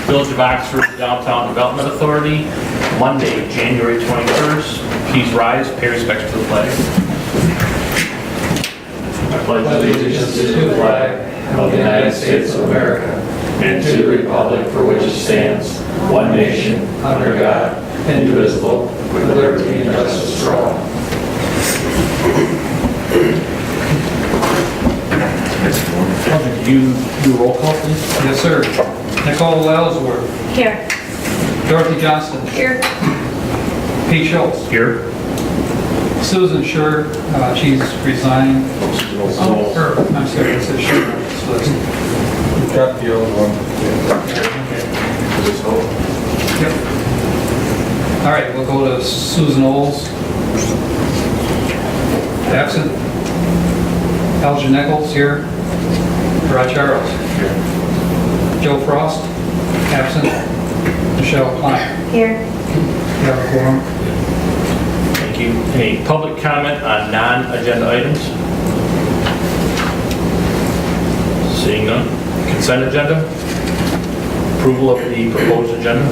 Village of Oxford Downtown Development Authority, Monday, January 21st. Please rise, pay respects to the flag. I pledge allegiance to the flag of the United States of America and to the republic for which it stands, one nation, under God, indivisible, with liberty and justice for all. Could you do a roll call, please? Yes, sir. Nicole Ellsworth. Here. Dorothy Johnston. Here. Pete Schultz. Here. Susan Schur, she's resigned. I'm sorry, it says Schur on this list. Got the old one. Yep. All right, we'll go to Susan Oles. Absent. Elgin Nichols here. Rod Charles. Joe Frost. Absent. Michelle Klein. Here. You have a quorum. Thank you. Any public comment on non-agenda items? Seeing none. Consent agenda? Approval of the proposed agenda?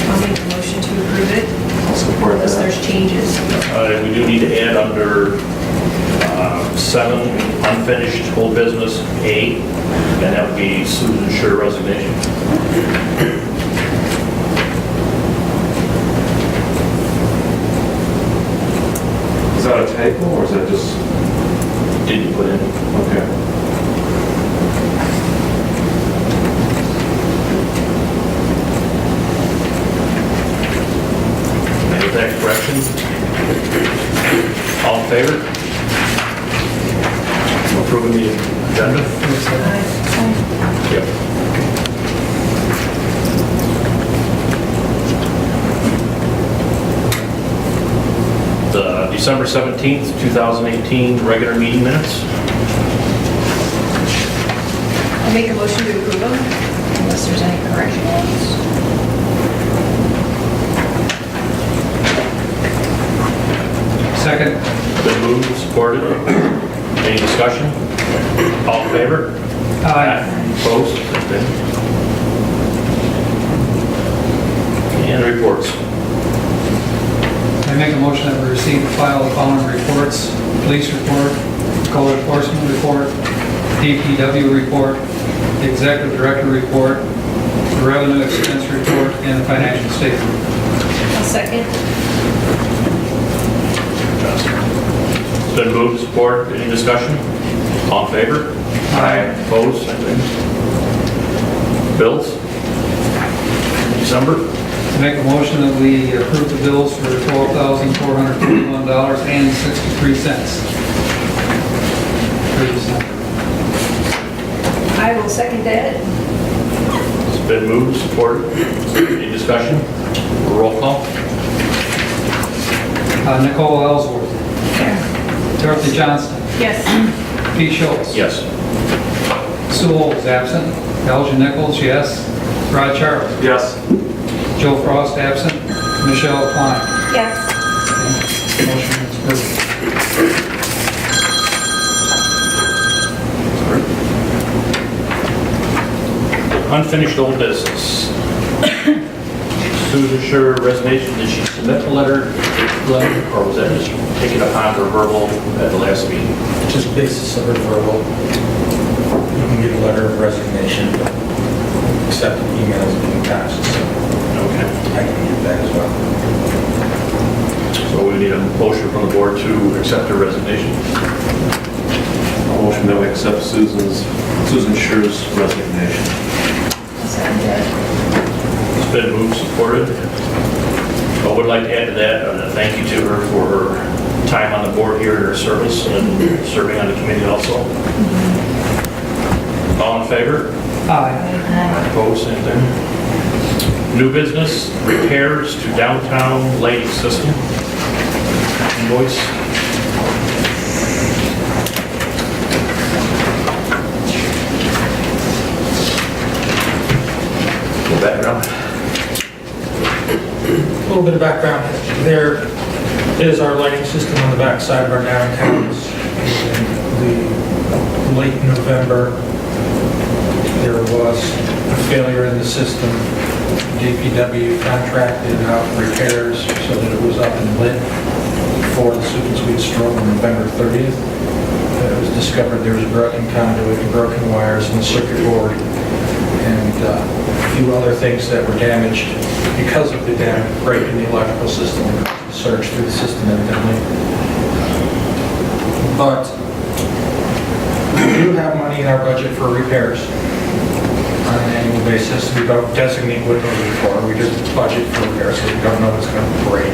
I'll make a motion to approve it I'll support unless that. there's changes. We do need to add under 7, unfinished whole business, A, and that would be Susan Schur resignation. Is that a typo or is that just, Did you put in? okay. And with that correction, all in favor? Approving the agenda? Yep. The December 17th, 2018 regular meeting minutes. I'll make a motion to approve them unless there's any corrections. Second. Been moved, supported. Any discussion? All in favor? Aye. Opposed? Same thing. And reports. I make a motion that we receive and file the following reports: police report, code enforcement report, DPW report, the executive director report, the revenue expense report, and the financial statement. I'll second. It's been moved, supported. Any discussion? All in favor? Aye. Opposed? Same thing. Bills? December? I make a motion that we approve the bills for $12,441.63. for December. I will second that. It's been moved, supported. Any discussion? Roll call? Nicole Ellsworth. Dorothy Johnston. Yes. Pete Schultz. Yes. Sue Oles, absent. Elgin Nichols, yes. Rod Charles. Yes. Joe Frost, absent. Michelle Klein. Yes. Motion is approved. Unfinished old business. Susan Schur resignation, did she submit the letter, Glenn, or was that just taken upon her verbal at the last meeting? Just basis of her verbal. You can get a letter of resignation, except emails being passed, so Okay. I can get that as well. So we need a motion from the board to accept her resignation. A motion that we accept Susan Schur's resignation. I'll second that. It's been moved, supported. I would like to add to that, a thank you to her for her time on the board here and her service and serving on the committee also. All in favor? Aye. Opposed, same thing. New business, repairs to downtown lighting system. Invoice. The background. A little bit of background. There is our lighting system on the back side of our downtowns. In the late November, there was a failure in the system. DPW contracted out repairs so that it was up and lit before the super sweet stroke on November 30th. It was discovered there was broken conduit and broken wires in the circuit board and a few other things that were damaged because of the break in the electrical system, the surge through the system evidently. But we do have money in our budget for repairs on an annual basis. We don't designate what those are for. We just budget for repairs, so we don't know what's going to break.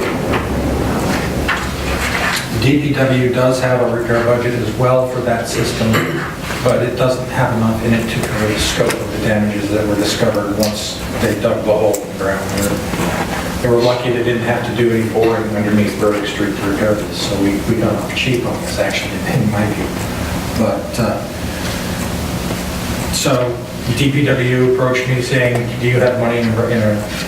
DPW does have a repair budget as well for that system, but it doesn't have enough in it to cover the scope of the damages that were discovered once they dug the hole in the ground. They were lucky they didn't have to do any boring underneath Burdick Street to repair this, so we got off cheap on this, actually, in my view. But, so DPW approached me saying, do you have money in a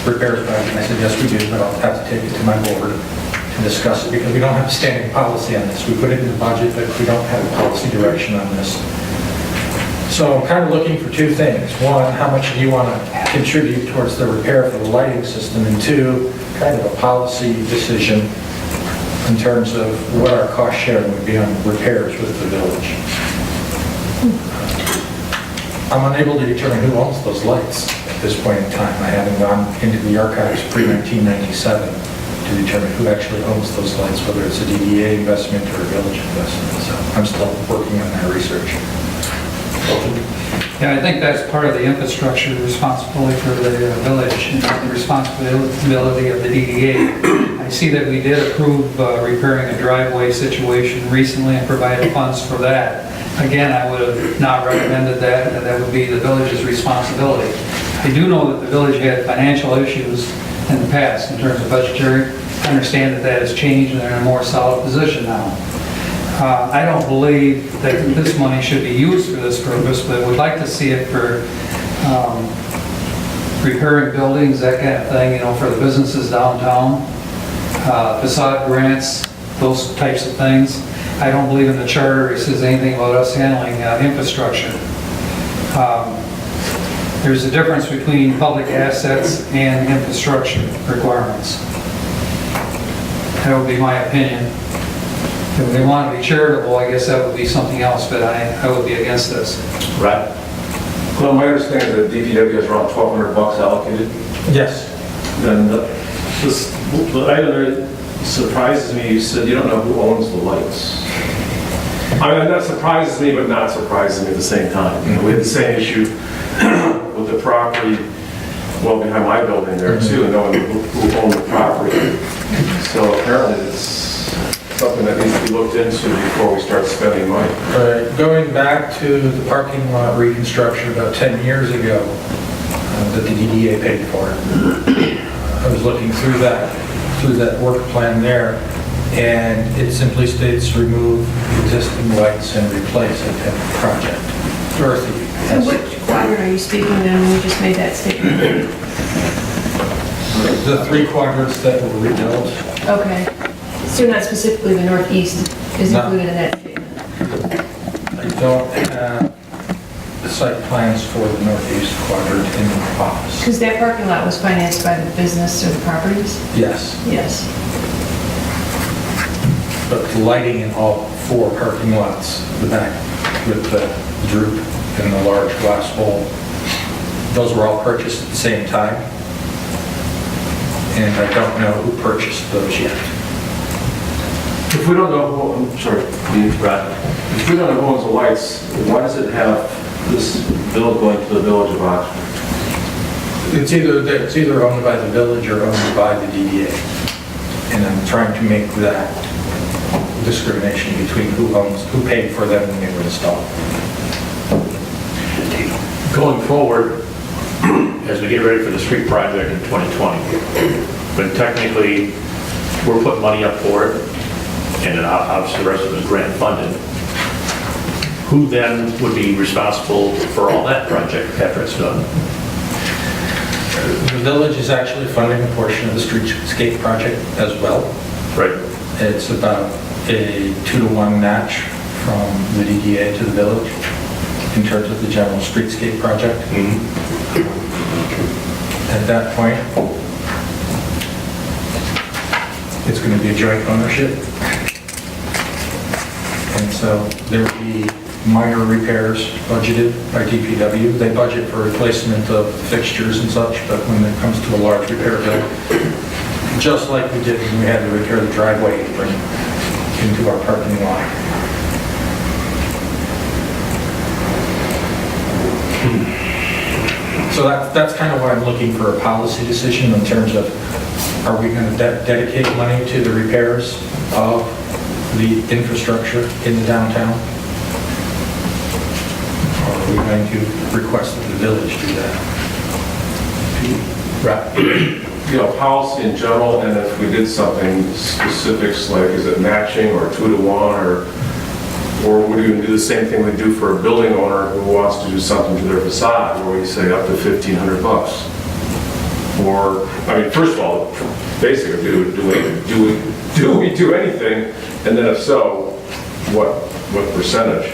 repairs budget? And I said, yes, we do, but I'll have to take it to my board to discuss it because we don't have a standing policy on this. We put it in the budget, but we don't have a policy direction on this. So I'm kind of looking for two things. One, how much do you want to contribute towards the repair for the lighting system? And two, kind of a policy decision in terms of what our cost sharing would be on repairs with the village. I'm unable to determine who owns those lights at this point in time. I haven't gone into the archives pre-1997 to determine who actually owns those lights, whether it's a DDA investment or a village investment. So I'm still working on that research. Yeah, I think that's part of the infrastructure responsibility for the village and not the responsibility of the DDA. I see that we did approve repairing a driveway situation recently and provided funds for that. Again, I would have not recommended that, and that would be the village's responsibility. I do know that the village had financial issues in the past in terms of budgetary. I understand that that has changed and they're in a more solid position now. I don't believe that this money should be used for this purpose, but would like to see it for repairing buildings, that kind of thing, you know, for the businesses downtown, facade grants, those types of things. I don't believe in the charter it says anything about us handling infrastructure. There's a difference between public assets and infrastructure requirements. That would be my opinion. If they want to be charitable, I guess that would be something else, but I would be against this. Right. Well, my understanding is that DPW has around $1,200 allocated. Yes. Then the item there surprises me. You said you don't know who owns the lights. I mean, that surprises me, but not surprises me at the same time. You know, we had the same issue with the property well behind my building there too, and knowing who owned the property. So apparently it's something that needs to be looked into before we start spending money. Going back to the parking lot reconstruction about 10 years ago that the DDA paid for. I was looking through that work plan there, and it simply states remove existing lights and replace a type of project. Dorothy. So which quadrant are you speaking then when you just made that statement? The three quadrants that were rebuilt. Okay. So not specifically the northeast is No. included in that statement? I don't have the site plans for the northeast quadrant in my office. Because that parking lot was financed by the business or the properties? Yes, Yes. but the lighting in all four parking lots, the back with the droop and the large glass bowl, those were all purchased at the same time. And I don't know who purchased those yet. If we don't know who, I'm sorry, Right. if we don't know who owns the lights, why does it have this bill going to the village of Oxford? It's either owned by the village or owned by the DDA. And I'm trying to make that discrimination between who paid for them when they were installed. Going forward, as we get ready for the street project in 2020, but technically, we're putting money up for it, and then obviously the rest of it is grant funded. Who then would be responsible for all that project after it's done? The village is actually funding a portion of the streetscape project as well. Right. It's about a 2-to-1 match from the DDA to the village. in terms of the general streetscape project. At that point, it's going to be a joint ownership. And so there will be minor repairs budgeted by DPW. They budget for replacement of fixtures and such, but when it comes to a large repair bill, just like we did when we had to repair the driveway apron into our parking lot. So that's kind of what I'm looking for, a policy decision in terms of, are we going to dedicate money to the repairs of the infrastructure in the downtown? Or are we going to request that the village do that? Right. You know, policy in general, and if we did something specifics like, is it matching or 2-to-1, or would we even do the same thing we do for a building owner who wants to do something to their facade, where we say up to $1,500 bucks? Or, I mean, first of all, basically, do we do anything? And then if so, what percentage?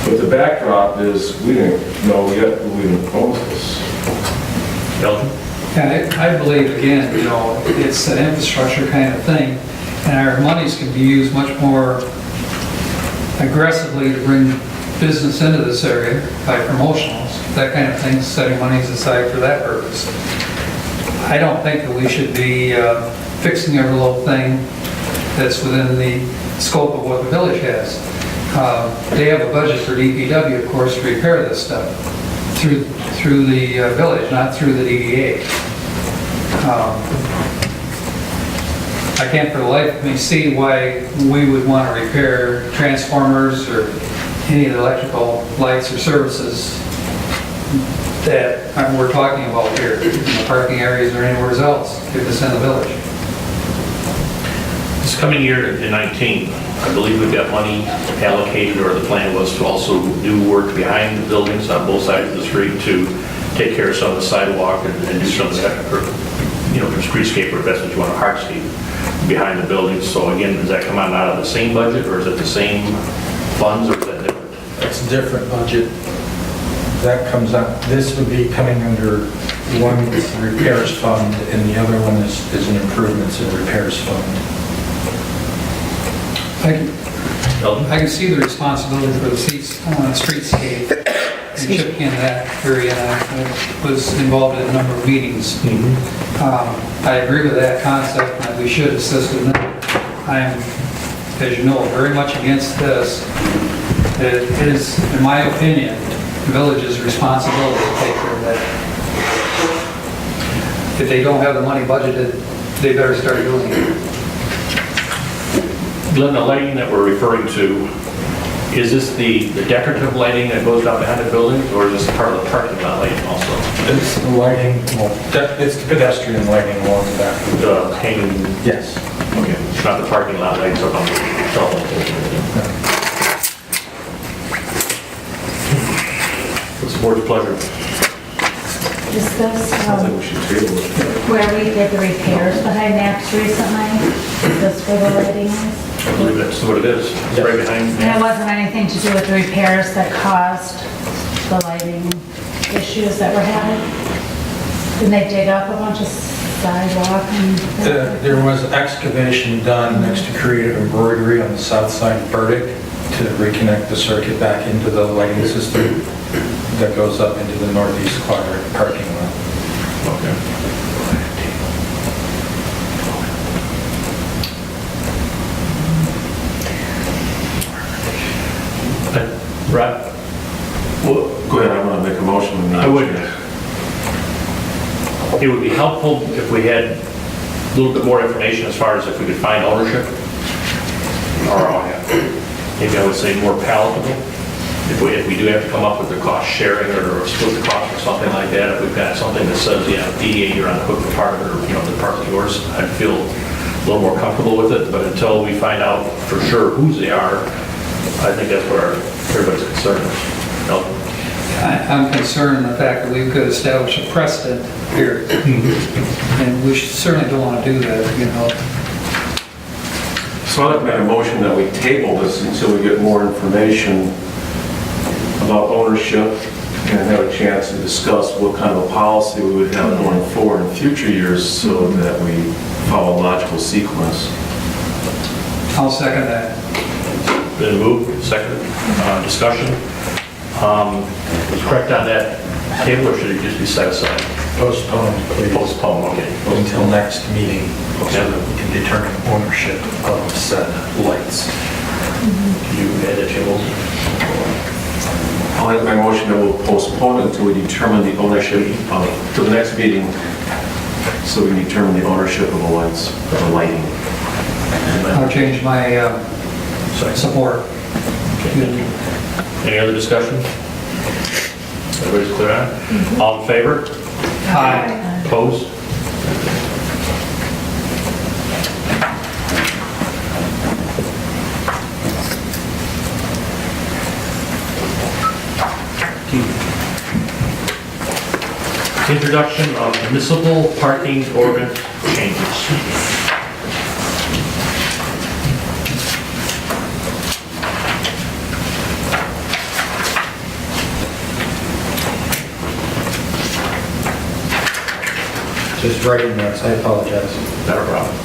But the backdrop is, we didn't know yet who even owns this. Elton? Yeah, I believe, again, you know, it's an infrastructure kind of thing, and our monies can be used much more aggressively to bring business into this area by promotionals, that kind of thing, setting monies aside for that purpose. I don't think that we should be fixing every little thing that's within the scope of what the village has. They have a budget for DPW, of course, to repair this stuff through the village, not through the DDA. I can't for the life of me see why we would want to repair transformers or any of the electrical lights or services that we're talking about here, in the parking areas or anywhere else, if it's in the village. This coming year in 19, I believe we've got money allocated, or the plan was to also do work behind the buildings on both sides of the street to take care of some of the sidewalk and do some of that, or, you know, streetscape, or if that's what you want, a hardscape behind the buildings. So again, does that come out of the same budget, or is it the same funds, or is that different? That's a different budget. That comes out, this would be coming under one is the repairs fund, and the other one is an improvements and repairs fund. I can see the responsibility for the streetscape and chipping in that area. I was involved in a number of meetings. I agree with that concept, and we should assist in that. I am, as you know, very much against this. It is, in my opinion, the village's responsibility to take care of that. If they don't have the money budgeted, they better start doing it. Glenn, the lighting that we're referring to, is this the decorative lighting that goes down behind the buildings, or is this part of the parking lot lighting also? It's the lighting, well, it's the pedestrian lighting along the back. The hanging, Yes. okay, it's not the parking lot lights up on the top. What's the board's pleasure? Is this I think we should table it. where we did the repairs behind Maps recently? Is this where the lighting is? I believe that's what it is. It's right behind. And it wasn't anything to do with the repairs that caused the lighting issues that we're having? Didn't they dig up a bunch of sidewalk and? There was excavation done next to creative embroidery on the south side of Burdick to reconnect the circuit back into the lighting system that goes up into the northeast quadrant parking lot. Okay. Right. Well, Go ahead, I'm gonna make a motion. I would. It would be helpful if we had a little bit more information as far as if we could find ownership. Or maybe I would say more palatable. If we do have to come up with the cost sharing or split the cost or something like that, if we've got something that says, yeah, DDA, you're on the hook for part of it, or, you know, the part's yours, I'd feel a little more comfortable with it. But until we find out for sure whose they are, I think that's where everybody's concerned is. No? I'm concerned the fact that we could establish a precedent here. And we certainly don't want to do that, you know. So I'd like to make a motion that we table this until we get more information about ownership and have a chance to discuss what kind of a policy we would have going forward in future years so that we follow a logical sequence. I'll second that. Been moved, second, discussion. Was correct on that table, or should it just be set aside? Postpone, please, Postpone, okay. until next meeting, so Okay. that we can determine ownership of said lights. Can you add that table? I'll make my motion that we'll postpone until we determine the ownership to the next meeting, so we can determine the ownership of the lights, of the lighting. I'll change my support. Any other discussion? Everybody's clear on it? All in favor? Aye. Opposed? Introduction of municipal parking ordinance changes. Just writing notes, I apologize. Not a problem.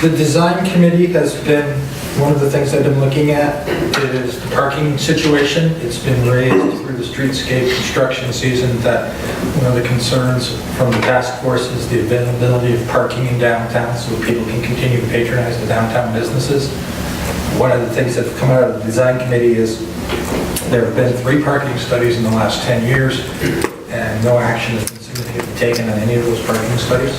The design committee has been, one of the things I've been looking at is the parking situation. It's been raised through the streetscape construction season that one of the concerns from the task force is the availability of parking in downtown so people can continue to patronize the downtown businesses. One of the things that have come out of the design committee is there have been 3 parking studies in the last 10 years, and no action has been significantly taken on any of those parking studies.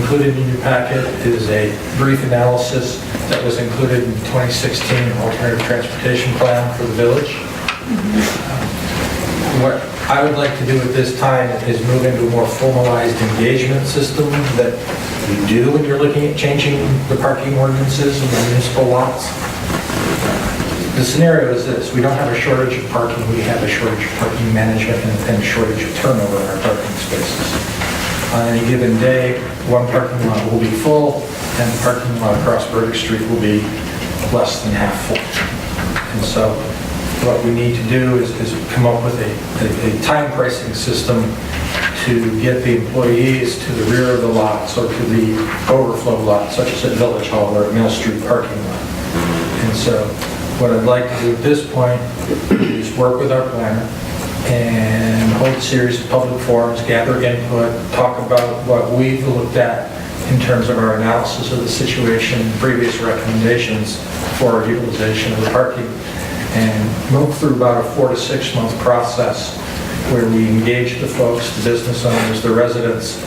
Included in your packet is a brief analysis that was included in the 2016 Alternative Transportation Plan for the village. What I would like to do at this time is move into a more formalized engagement system that we do when you're looking at changing the parking ordinances in the municipal lots. The scenario is this: we don't have a shortage of parking, we have a shortage of parking management and a shortage of turnover in our parking spaces. On any given day, one parking lot will be full, and the parking lot across Burdick Street will be less than half full. And so what we need to do is come up with a time pricing system to get the employees to the rear of the lots or to the overflow lot, such as at Village Hall or at Mill Street parking lot. And so what I'd like to do at this point is work with our planner and hold a series of public forums, gather input, talk about what we've looked at in terms of our analysis of the situation, previous recommendations for our utilization of the parking, and move through about a 4 to 6 month process where we engage the folks, the business owners, the residents,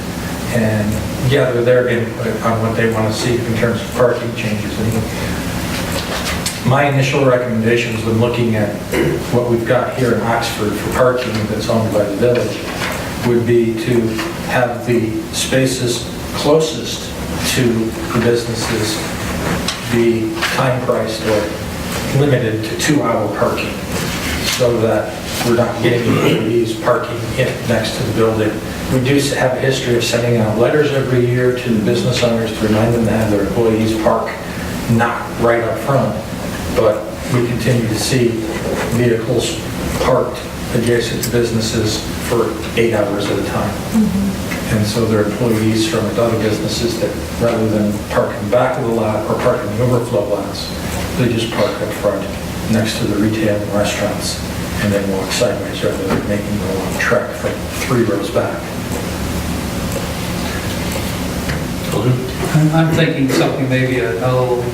and gather their input on what they want to see in terms of parking changes. And my initial recommendations when looking at what we've got here in Oxford for parking that's owned by the village would be to have the spaces closest to the businesses be time priced or limited to 2-hour parking so that we're not getting employees parking next to the building. We do have a history of sending out letters every year to the business owners to remind them to have their employees park not right up front. But we continue to see vehicles parked adjacent to businesses for 8 hours at a time. And so there are employees from other businesses that rather than park in the back of the lot or park in the overflow lots, they just park up front next to the retail and restaurants and then walk sideways rather than making the long trek from 3 rows back. I'm thinking something maybe a little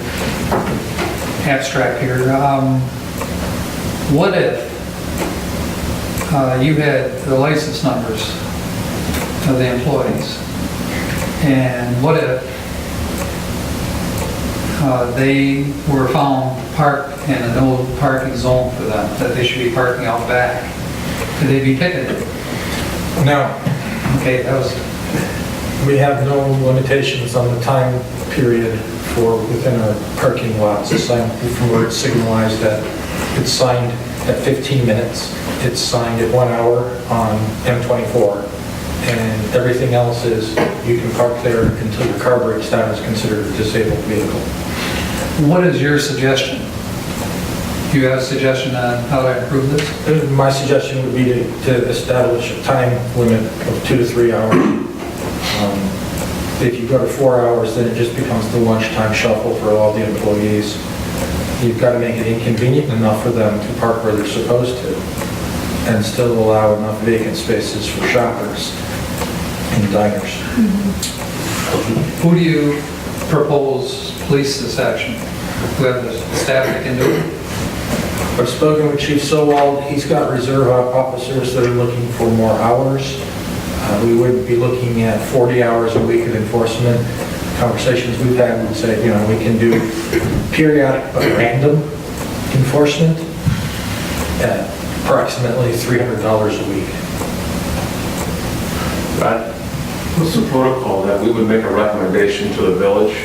abstract here. What if you had the license numbers of the employees, and what if they were found parked in a no parking zone for them, that they should be parking out back? Could they be ticketed? Now, Okay, that was, we have no limitations on the time period for within our parking lots. From where it's signalized that it's signed at 15 minutes, it's signed at 1 hour on M24, and everything else is you can park there until your car breaks down, is considered a disabled vehicle. What is your suggestion? Do you have a suggestion on how to improve this? My suggestion would be to establish a time limit of 2 to 3 hours. If you go to 4 hours, then it just becomes the lunchtime shuffle for all the employees. You've got to make it inconvenient enough for them to park where they're supposed to, and still allow enough vacant spaces for shoppers and diners. Who do you propose police this action? Do you have the staff that can do it? I've spoken with Chief Sowald. He's got reserve officers that are looking for more hours. We wouldn't be looking at 40 hours a week of enforcement. Conversations we've had would say, we can do periodic but random enforcement at approximately $300 a week. Right? What's the protocol that we would make a recommendation to the village?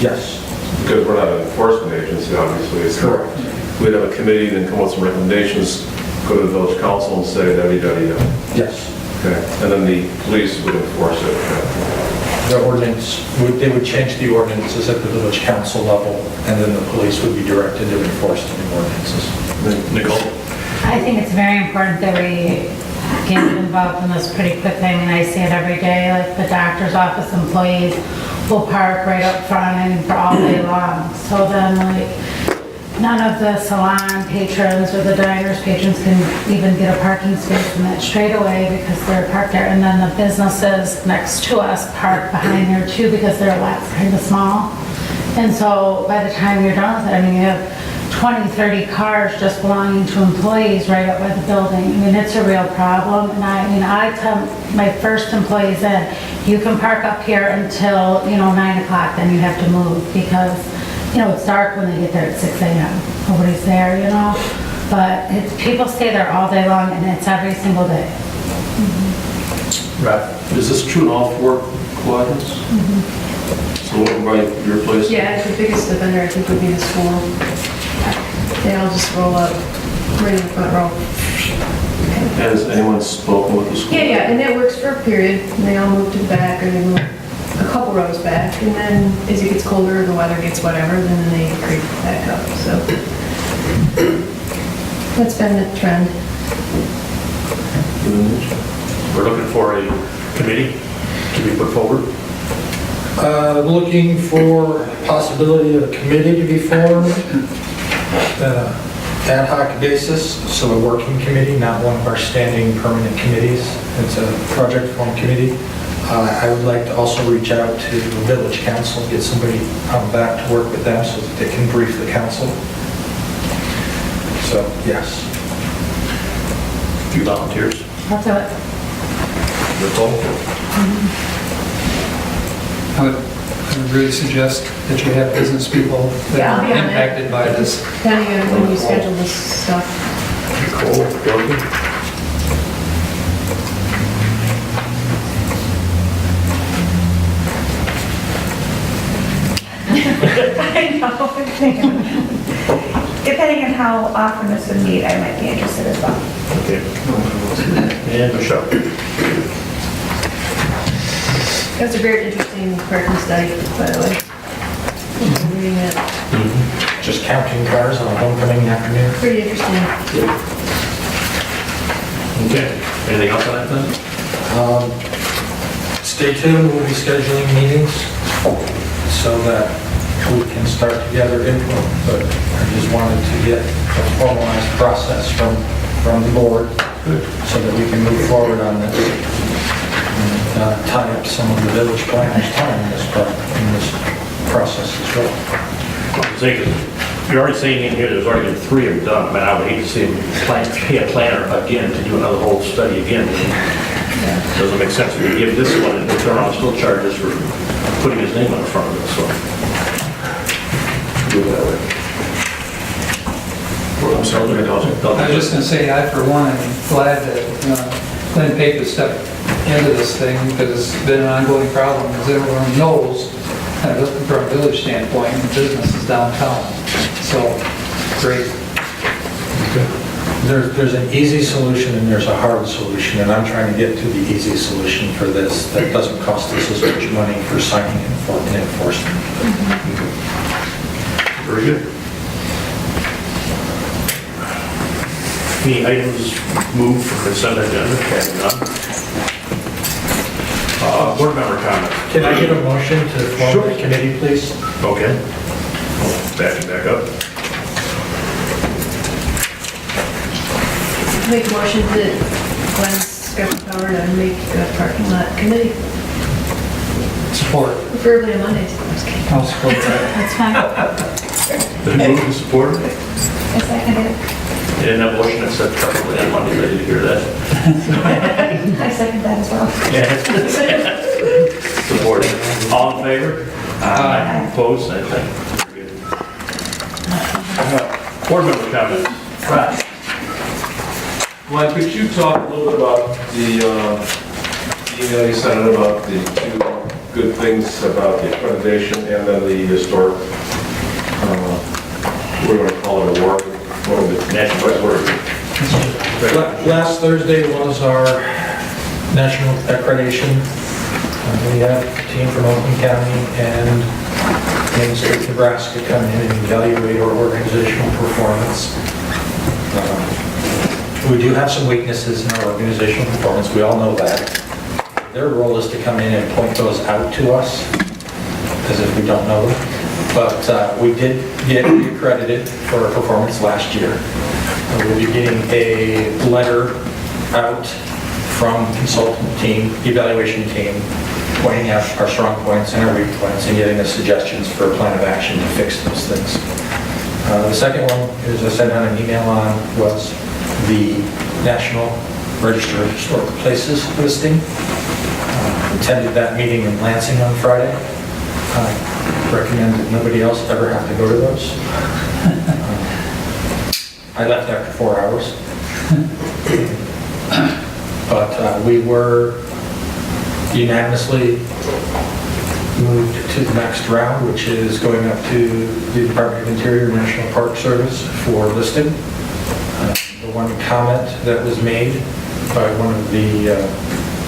Yes. Because we're not an enforcement agency, obviously. It's Correct. We'd have a committee, then come up with some recommendations, go to the village council and say, da-da-da-da. Yes. Okay, and then the police would enforce it. The ordinance, they would change the ordinances at the village council level, and then the police would be directed to enforce the new ordinances. Nicole? I think it's very important that we get involved in this pretty quickly. I mean, I see it every day, like the doctor's office employees will park right up front and for all day long. So then, none of the salon patrons or the diners patrons can even get a parking space in that straightaway because they're parked there. And then the businesses next to us park behind there too because their lots kind of small. And so by the time you're done with it, I mean, you have 20, 30 cars just belonging to employees right up by the building. I mean, it's a real problem. And I tell my first employees in, you can park up here until, 9 o'clock, then you have to move because it's dark when they get there at 6 a.m. Nobody's there, But people stay there all day long, and it's every single day. Right. Is this true in all 4 quadrants? So what about your place? Yeah, the biggest offender I think would be the school. They all just roll up right in the front row. Has anyone spoken with the school? Yeah, and that works for a period. And they all move to the back, or they move a couple rows back, and then as it gets colder, the weather gets whatever, then they creep back up, so. That's been the trend. We're looking for a committee to be put forward. Looking for possibility of a committee to be formed, ad hoc basis, so a working committee, not one of our standing permanent committees. It's a project form committee. I would like to also reach out to the village council, get somebody on back to work with them so that they can brief the council. So, yes. A few volunteers. I'll do it. Nicole? I would really suggest that you have business people that Yeah, I'll are be on it. impacted by this. Depending on when you schedule this stuff. Nicole, Dorothy? I know. Depending on how often this would meet, I might be interested as well. Okay. And Michelle? That's a very interesting parking study, by the way. I'm reading it. Just counting cars on a homecoming afternoon. Pretty interesting. Okay. Anything else on that then? Stay tuned, we'll be scheduling meetings so that we can start to gather input, but I just wanted to get a formalized process from the board so that we can move forward on this and tie up some of the village planners' time in this process as well. You're already saying in here there's already been 3 of them done. I mean, I would hate to see him pay a planner again to do another whole study again. Doesn't make sense. We give this one and turn around and still charge us for putting his name on the front of it, so. Do it that way. Well, I'm sorry, I was just going to say, I for one, am glad that Glenn Pape has stepped into this thing because it's been an ongoing problem, as everyone knows, kind of from a village standpoint, the business is downtown. So, great. There's an easy solution and there's a hard solution, and I'm trying to get to the easy solution for this that doesn't cost us as much money for signing and enforcement. Very good. Any items moved from consent agenda? Having none. Board member comments? Can I get a motion to form the committee, please? Okay. Back up. Make a motion that Glenn's got the power to make a parking lot committee, Support. preferably on Mondays. I'm just kidding. I'll support that. That's fine. Been moved and supported. I second it. And that motion is set preferably on Monday. Ready to hear that? I second that as well. Supported. All in favor? Aye. Opposed? Same thing. Very good. Board member comments? Right. Glenn, could you talk a little bit about the email you sent out about the two good things about the accreditation and then the historic, we're going to call it award, what was it? National Award. Last Thursday was our national accreditation. We had a team from Oakland County and Main State, Nebraska come in and evaluate our organizational performance. We do have some weaknesses in our organizational performance, we all know that. Their role is to come in and point those out to us, as if we don't know them. But we did get accredited for our performance last year. We'll be getting a letter out from consultant team, evaluation team, pointing out our strong points and our weak points and giving us suggestions for a plan of action to fix those things. The second one is I sent out an email on was the National Register of Historic Places listing. Attended that meeting in Lansing on Friday. I recommend that nobody else ever have to go to those. I left after 4 hours. But we were unanimously moved to the next round, which is going up to the Department of Interior National Park Service for listing. The one comment that was made by one of the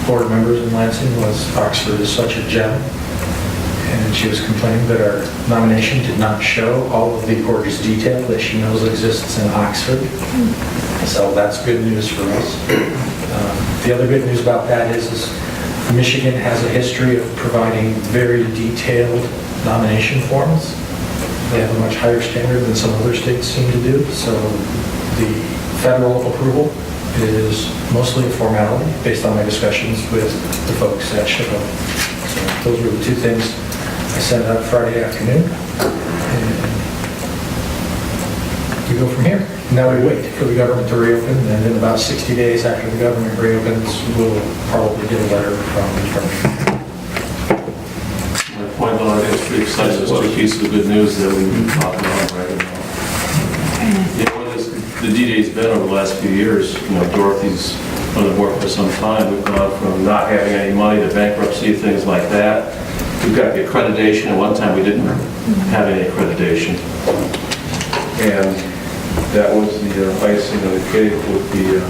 board members in Lansing was Oxford is such a gem. And she was complaining that our nomination did not show all of the gorgeous detail that she knows exists in Oxford. So that's good news for us. The other good news about that is Michigan has a history of providing very detailed nomination forms. They have a much higher standard than some other states seem to do. So the federal approval is mostly a formality based on my discussions with the folks at SHPO. So those were the two things I sent out Friday afternoon. And we go from here. Now we wait for the government to reopen, and in about 60 days after the government reopens, we'll probably get a letter from My point on it is pretty exciting. There's two pieces of good news that we've been talking about right now. You know, the DDA's been over the last few years. You know, Dorothy's on the board for some time. We've gone from not having any money to bankruptcy, things like that. We've got the accreditation. At one time, we didn't have any accreditation. And that was the icing on the cake with the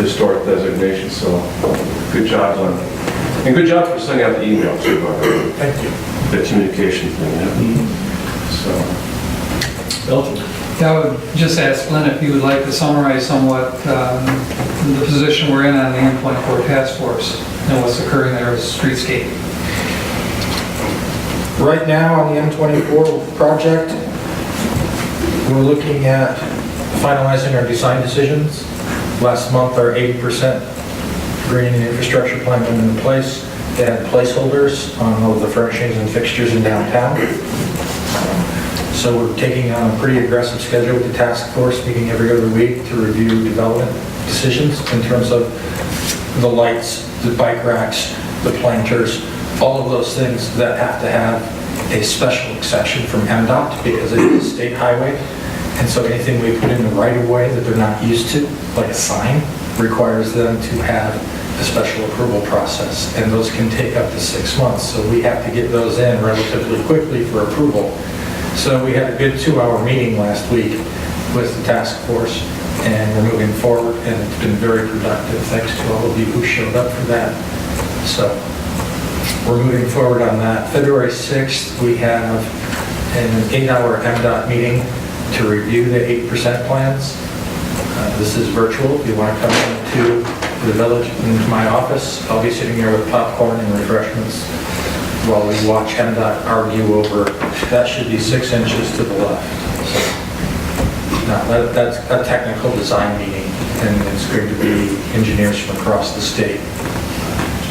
historic designation. So good job on, and good job for sending out the email too, by the way. Thank you. The communication thing, yeah. So, Elton. Yeah, I would just ask Glenn if you would like to summarize somewhat the position we're in on the M24 task force and what's occurring there as streetscape. Right now on the M24 project, we're looking at finalizing our design decisions. Last month, our 80% green and infrastructure plan went into place. They had placeholders on all of the furnishings and fixtures in downtown. So we're taking on a pretty aggressive schedule with the task force, meeting every other week to review development decisions in terms of the lights, the bike racks, the planters, all of those things that have to have a special exception from MDOT because it is a state highway. And so anything we put in the right of way that they're not used to, like a sign, requires them to have a special approval process. And those can take up to 6 months. So we have to get those in relatively quickly for approval. So we had a good 2-hour meeting last week with the task force and we're moving forward and it's been very productive. Thanks to all of you who showed up for that. So we're moving forward on that. February 6th, we have an 8-hour MDOT meeting to review the 8% plans. This is virtual. If you want to come into the village, into my office, I'll be sitting here with popcorn and refreshments while we watch MDOT argue over, that should be 6 inches to the left. Now, that's a technical design meeting, and it's going to be engineers from across the state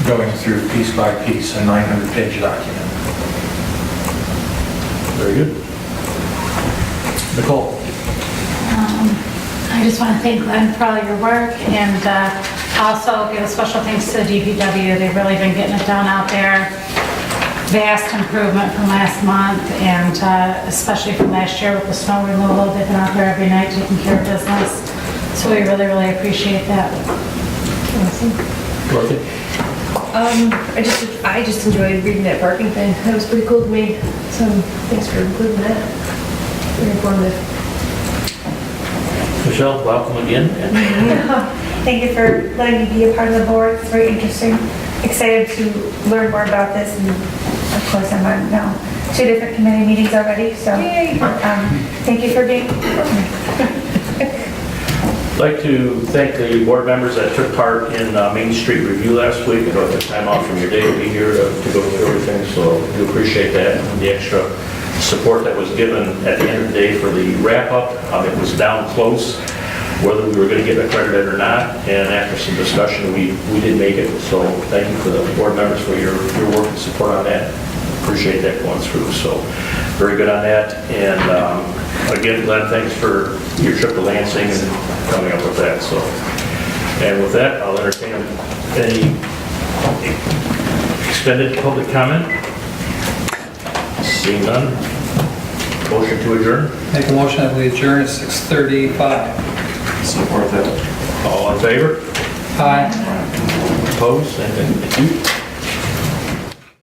going through piece by piece a 900-page document. Very good. Nicole? I just want to thank Glenn for all your work, and also give a special thanks to the DPW. They've really been getting it done out there. Vast improvement from last month, and especially from last year with the snow removal. They've been out there every night taking care of business. So we really, really appreciate that. Dorothy? I just enjoyed reading that parking thing. That was pretty cool to me. So thanks for including that. Very informative. Michelle, welcome again. Thank you for letting me be a part of the board. It's very interesting. Excited to learn more about this, and of course I'm on now 2 different committee meetings already, so thank you for being with me. I'd like to thank the board members that took part in Main Street Review last week. You know, took time off from your day to be here to go through everything, so we do appreciate that, and the extra support that was given at the end of the day for the wrap-up. It was down close, whether we were going to get accredited or not, and after some discussion, we did make it. So thank you for the board members for your work and support on that. Appreciate that going through. So very good on that. And again, Glenn, thanks for your trip to Lansing and coming up with that. So, and with that, I'll entertain any extended public comment. Seeing none. Motion to adjourn. Make a motion that we adjourn at 6:35. Support that. All in favor? Aye. Opposed? And thank you.